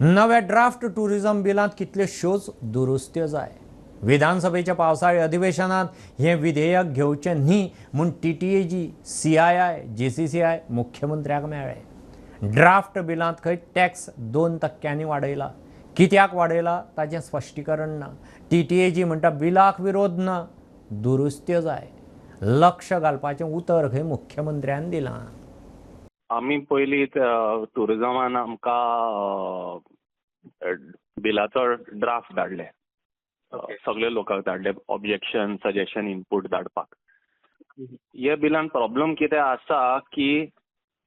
नव्या draft tourism बिलांत कितले shows दुरुस्त्यो जाय. विधानसभेच्या पावसाळी अधिवेशनात हे विधेयक घेवचे न्ही म्हूण TTAG, CII, JCCI मुख्यमंत्र्याक मेळ्ळे. ड्राफ्ट बिलांत खंय टॅक्स 2% वाडयला. कित्याक वाडयला ताचें स्पश्टीकरण ना. TTAG म्हणटा बिलाक विरोध ना, दुरुस्त्यो जाय. लक्ष घालपाचें उतर खंय मुख्यमंत्र्यान दिलां. आमी पयलीं टुरिझमान आमकां बिलाचो ड्राफ्ट धाडले. सगळे लोकांक धाडले, ऑब्जेक्शन, सजेशन, इनपूट धाडपाक. हे बिलान प्रॉब्लेम कितें आसा की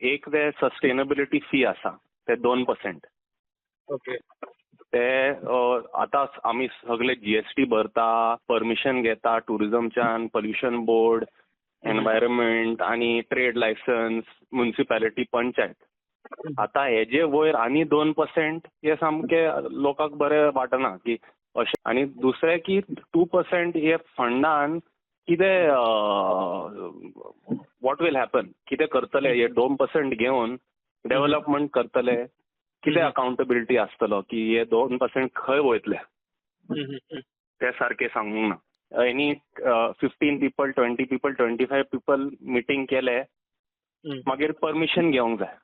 एक ते सस्टेनेबिलिटी फी आसा ते 2%. ओके. ते आतां आमी सगळे GST भरता, परमिशन घेता टुरिझमच्यान, पोल्युशन बोर्ड, एनवायरमेंट आणि ट्रेड लायसन्स, म्युनिसिपॅलिटी, पंचायत. आता हेजे वयर आनी 2% हे सामके लोकांक बरें वाटना की अशें. आनी दुसरें की 2% हे फंडान कितें वॉट वील हॅपन, कितें करतले हे 2% घेवन डेव्हलपमेंट करतले, कितें अकाउंटेबिलिटी आसतलो की हे 2% खंय वयतले ते सारकें सांगूंक ना. Any 15 people, 20 people, 25 people meeting केले मागीर परमिशन घेवंक जाय.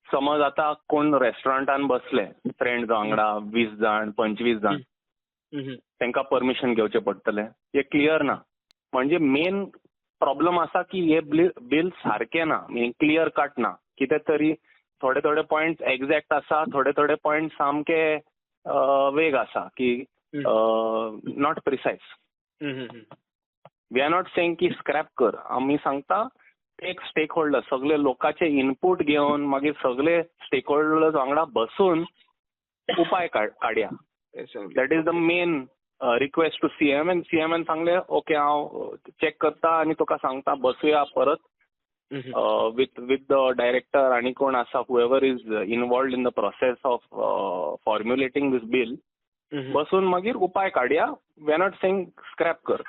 समज आता कोण रेस्टॉरंटान बसले फ्रेंड्स वांगडा 20 जाण, 25 जाण, तांकां परमिशन घेवचें पडटलें. हे क्लियर ना. म्हणजे मेन प्रॉब्लेम आसा की हे बिल सारकें ना, क्लियर कट ना. कितें तरी थोडे पॉयंट एक्झॅक्ट आसा, थोडे पॉयंट सामके वेग आसा की not precise. We are not saying की स्क्रॅप कर. आमी सांगता एक स्टेक होल्डर, सगळे लोकांचे इनपूट घेवन मागीर सगळे स्टेक होल्डर्स वांगडा बसून उपाय काडया. That is the main request to CM. एन CMन सांगले ओके हांव चॅक करता आनी तुका सांगता, बसूया परत with the director आणि कोण आसा, whoever is involved in the process of formulating this bill, बसून मागीर उपाय काडया. We are not saying scrap कर.